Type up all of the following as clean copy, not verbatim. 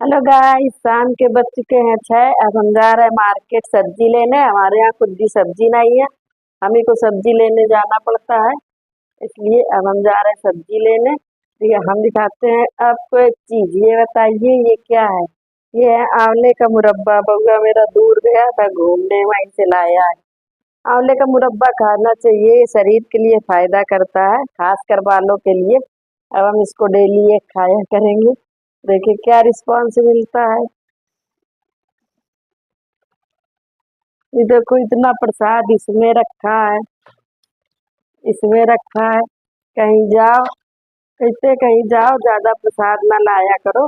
Hello guys, शाम के बज चुके हैं 6। अब हम जा रहे हैं मार्केट सब्जी लेने। हमारे यहाँ खुद भी सब्जी नहीं है, हम ही को सब्जी लेने जाना पड़ता है। इसलिए अब हम जा रहे हैं सब्जी लेने। ठीक है, हम दिखाते हैं आपको एक चीज। ये बताइए ये क्या है? ये है आंवले का मुरब्बा। बउआ मेरा दूर गया था घूमने, वहीं से लाया है। आंवले का मुरब्बा खाना चाहिए, ये शरीर के लिए फायदा करता है, खासकर बालों के लिए। अब हम इसको डेली एक खाया करेंगे। देखिए क्या रिस्पॉन्स मिलता है। ये देखो इतना प्रसाद इसमें रखा है, इसमें रखा है। कहीं जाओ, कहते कहीं जाओ ज्यादा प्रसाद ना लाया करो।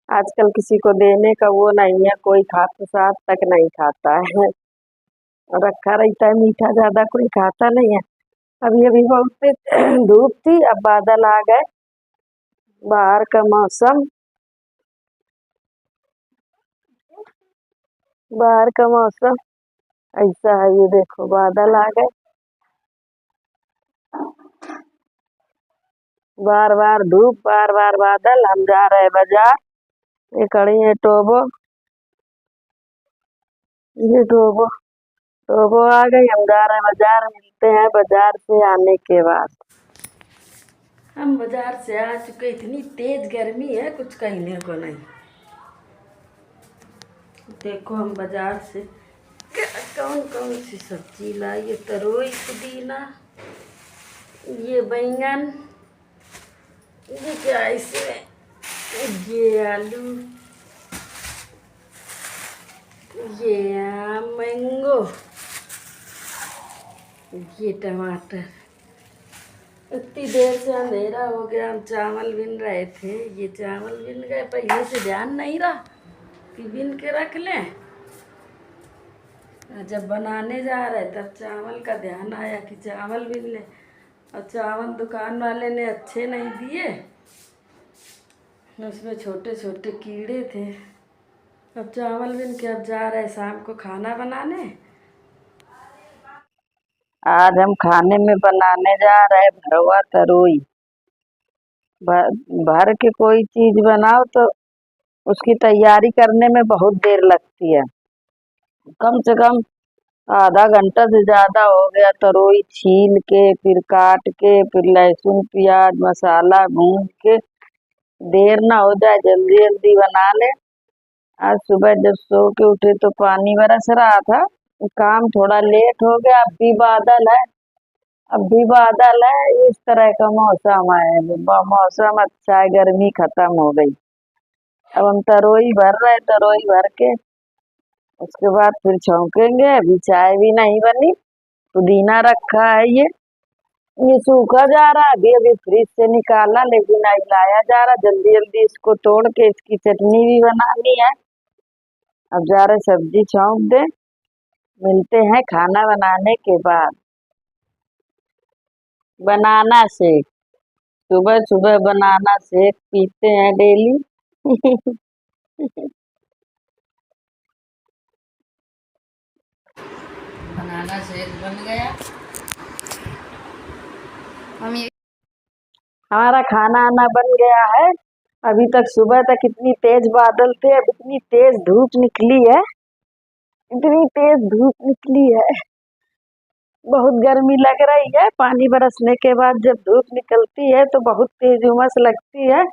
आजकल किसी को देने का वो नहीं है, कोई खा प्रसाद तक नहीं खाता है। रखा रहता है मीठा, ज्यादा कोई खाता नहीं है। अभी अभी बहुत तेज धूप थी, अब बादल आ गए। बाहर का मौसम, बाहर का मौसम ऐसा है। ये देखो बादल आ गए, बार बार धूप, बार बार बादल। हम जा रहे हैं बाजार। ये खड़ी है टोबो, ये टोबो, टोबो आ गई। हम जा रहे हैं बाजार, मिलते हैं बाजार से आने के बाद। हम बाजार से आ चुके। इतनी तेज गर्मी है, कुछ कहने को नहीं। देखो हम बाजार से कौन कौन सी सब्जी लाई। ये तरोई, पुदीना, ये बैंगन, ये क्या इसमें, ये आलू, ये मैंगो, ये टमाटर। इतनी देर से अंधेरा हो गया, हम चावल बिन रहे थे। ये चावल बिन गए, पहले से ध्यान नहीं रहा कि बिन के रख लें। जब बनाने जा रहे तब चावल का ध्यान आया कि चावल बिन ले। और चावल दुकान वाले ने अच्छे नहीं दिए, उसमें छोटे छोटे कीड़े थे। अब चावल बिन के अब जा रहे शाम को खाना बनाने। आज हम खाने में बनाने जा रहे हैं भरवा तरोई। भर के कोई चीज बनाओ तो उसकी तैयारी करने में बहुत देर लगती है। कम से कम आधा घंटा से ज्यादा हो गया। तरोई छील के, फिर काट के, फिर लहसुन प्याज मसाला भून के। देर ना हो जाए, जल्दी जल्दी बना ले। आज सुबह जब सो के उठे तो पानी बरस रहा था। काम थोड़ा लेट हो गया। अब भी बादल है, अब भी बादल है। इस तरह का मौसम है। मौसम अच्छा है, गर्मी खत्म हो गई। अब हम तरोई भर रहे हैं। तरोई भर के उसके बाद फिर छौंकेंगे। अभी चाय भी नहीं बनी। पुदीना रखा है, ये सूखा जा रहा है। अभी अभी फ्रिज से निकाला, लेकिन नहीं लाया जा रहा। जल्दी जल्दी इसको तोड़ के इसकी चटनी भी बनानी है। अब जा रहे सब्जी छौंक दे। मिलते हैं खाना बनाने के बाद। बनाना शेक, सुबह सुबह बनाना शेक पीते हैं डेली। बनाना शेक बन गया। हम ये हमारा खाना आना बन गया है। अभी तक सुबह तक इतनी तेज बादल थे, अब इतनी तेज धूप निकली है, इतनी तेज धूप निकली है। बहुत गर्मी लग रही है। पानी बरसने के बाद जब धूप निकलती है तो बहुत तेज उमस लगती है।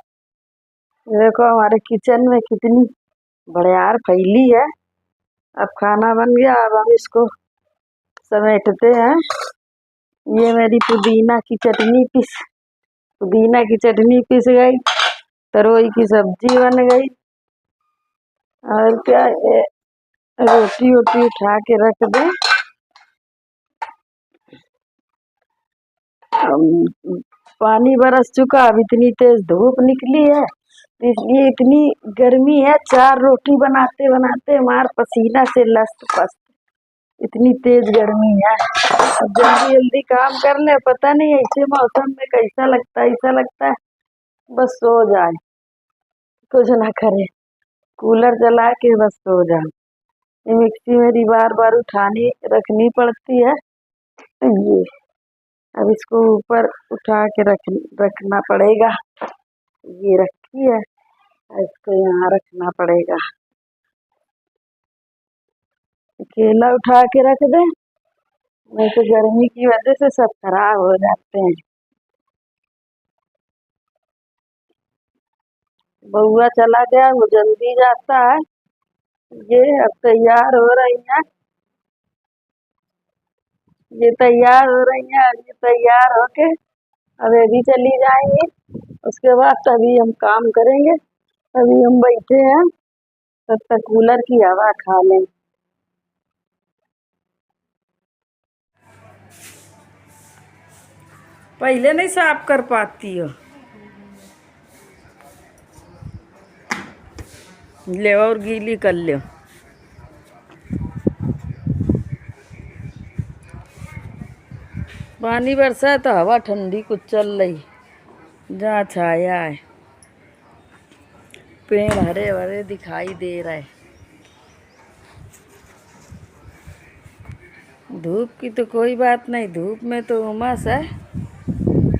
देखो हमारे किचन में कितनी बड़ियार फैली है। अब खाना बन गया, अब हम इसको समेटते हैं। ये मेरी पुदीना की चटनी पिस गई। तरोई की सब्जी बन गई। और क्या, ये रोटी वोटी उठा के रख दे। पानी बरस चुका, अब इतनी तेज धूप निकली है, इसलिए इतनी गर्मी है। 4 रोटी बनाते बनाते हमार पसीना से लस्त पस्त, इतनी तेज गर्मी है। अब जल्दी जल्दी काम कर ले। पता नहीं ऐसे मौसम में कैसा लगता है, ऐसा लगता है बस सो जाए, कुछ ना करे, कूलर चला के बस सो जाए। ये मिक्सी मेरी बार बार उठानी रखनी पड़ती है। ये अब इसको ऊपर उठा के रखना पड़ेगा। ये रखी है, इसको यहाँ रखना पड़ेगा। केला उठा के रख दे, नहीं तो गर्मी की वजह से सब खराब हो जाते हैं। बउआ चला गया, वो जल्दी जाता है। ये अब तैयार हो रही है, ये तैयार हो रही है, ये तैयार होके अब ये भी चली जाएंगी। उसके बाद तभी हम काम करेंगे। अभी हम बैठे हैं, तब तक कूलर की हवा खा लें। पहले नहीं साफ कर पाती हो, ले और गीली कर लो। पानी बरसा है तो हवा ठंडी कुछ चल रही, जहाँ छाया है, पेड़ हरे भरे दिखाई दे रहे। धूप की तो कोई बात नहीं, धूप में तो उमस है,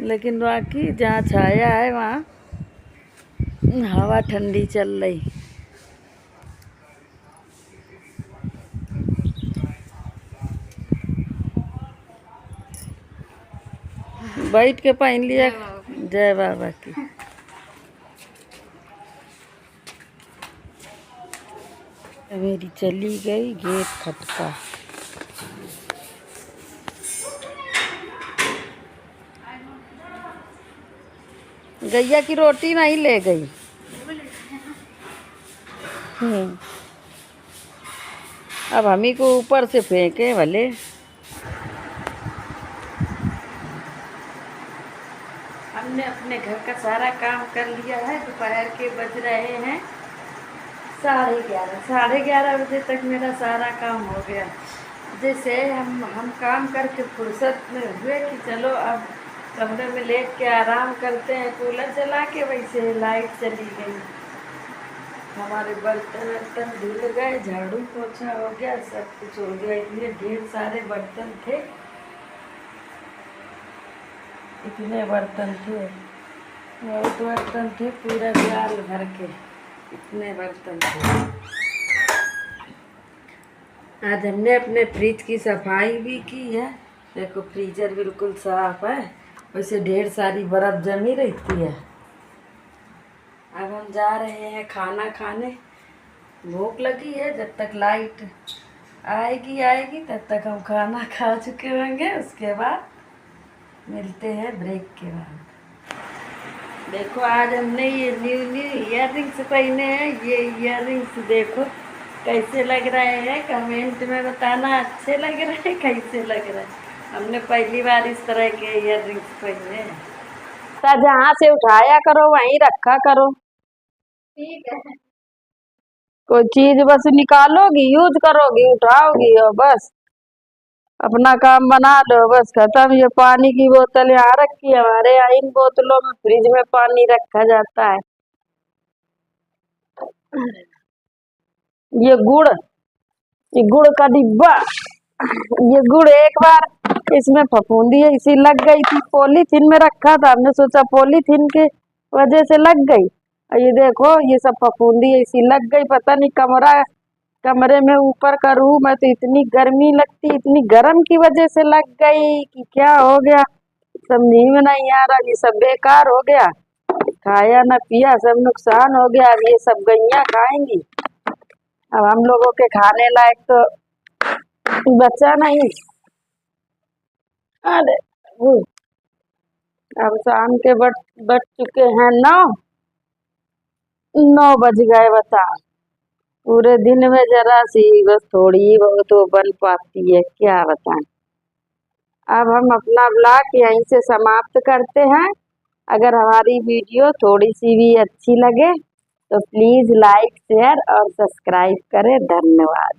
लेकिन बाकी जहाँ छाया है वहाँ हवा ठंडी चल रही। बैठ के पहन लिया। जय बाबा की। मेरी चली गई, गेट खटका। गैया की रोटी नहीं ले गई। अब हमी को ऊपर से फेंके भले। हमने अपने घर का सारा काम कर लिया है। दोपहर के बज रहे हैं 11:30। 11:30 बजे तक मेरा सारा काम हो गया। जैसे हम काम करके फुर्सत में हुए कि चलो अब कमरे में लेट के आराम करते हैं कूलर चला के, वैसे लाइट चली गई। हमारे बर्तन धुल गए, झाड़ू पोछा हो गया, सब कुछ हो गया। इतने ढेर सारे बर्तन थे, इतने बर्तन थे, बहुत बर्तन थे, पूरा जाल भर के इतने बर्तन थे। आज हमने अपने फ्रिज की सफाई भी की है। देखो फ्रीजर बिल्कुल साफ है, वैसे ढेर सारी बर्फ जमी रहती है। अब हम जा रहे हैं खाना खाने। भूख लगी है, जब तक लाइट आएगी तब तक हम खाना खा चुके होंगे। उसके बाद मिलते हैं ब्रेक के बाद। देखो आज हमने ये न्यू इयररिंग्स पहने हैं। ये इयररिंग्स देखो कैसे लग रहे हैं, कमेंट में बताना अच्छे लग रहे हैं कैसे लग रहे हैं। हमने पहली बार इस तरह के इयररिंग्स पहने हैं। तो जहाँ से उठाया करो वहीं रखा करो, ठीक है। कोई चीज बस निकालोगी, यूज करोगी, उठाओगी और बस अपना काम बना लो, बस खत्म। ये पानी की बोतल यहाँ रखी है हमारे यहाँ, इन बोतलों में फ्रिज में पानी रखा जाता है। ये गुड़ का डिब्बा, ये गुड़ एक बार इसमें फफूंदी ऐसी लग गई थी, पॉलीथीन में रखा था, हमने सोचा पॉलीथीन की वजह से लग गई। और ये देखो ये सब फफूंदी ऐसी लग गई, पता नहीं कमरे में ऊपर का रूम है तो इतनी गर्मी लगती, इतनी गर्म की वजह से लग गई कि क्या हो गया समझ में नहीं आ रहा। ये सब बेकार हो गया, खाया न पिया, सब नुकसान हो गया। अब ये सब गैया खाएंगी, अब हम लोगों के खाने लायक तो बचा नहीं। अरे अब शाम के बज चुके हैं 9 बज गए। बता, पूरे दिन में जरा सी बस थोड़ी ही बहुत वो बन पाती है, क्या बताएं। अब हम अपना ब्लॉग यहीं से समाप्त करते हैं। अगर हमारी वीडियो थोड़ी सी भी अच्छी लगे तो प्लीज़ लाइक शेयर और सब्सक्राइब करें। धन्यवाद।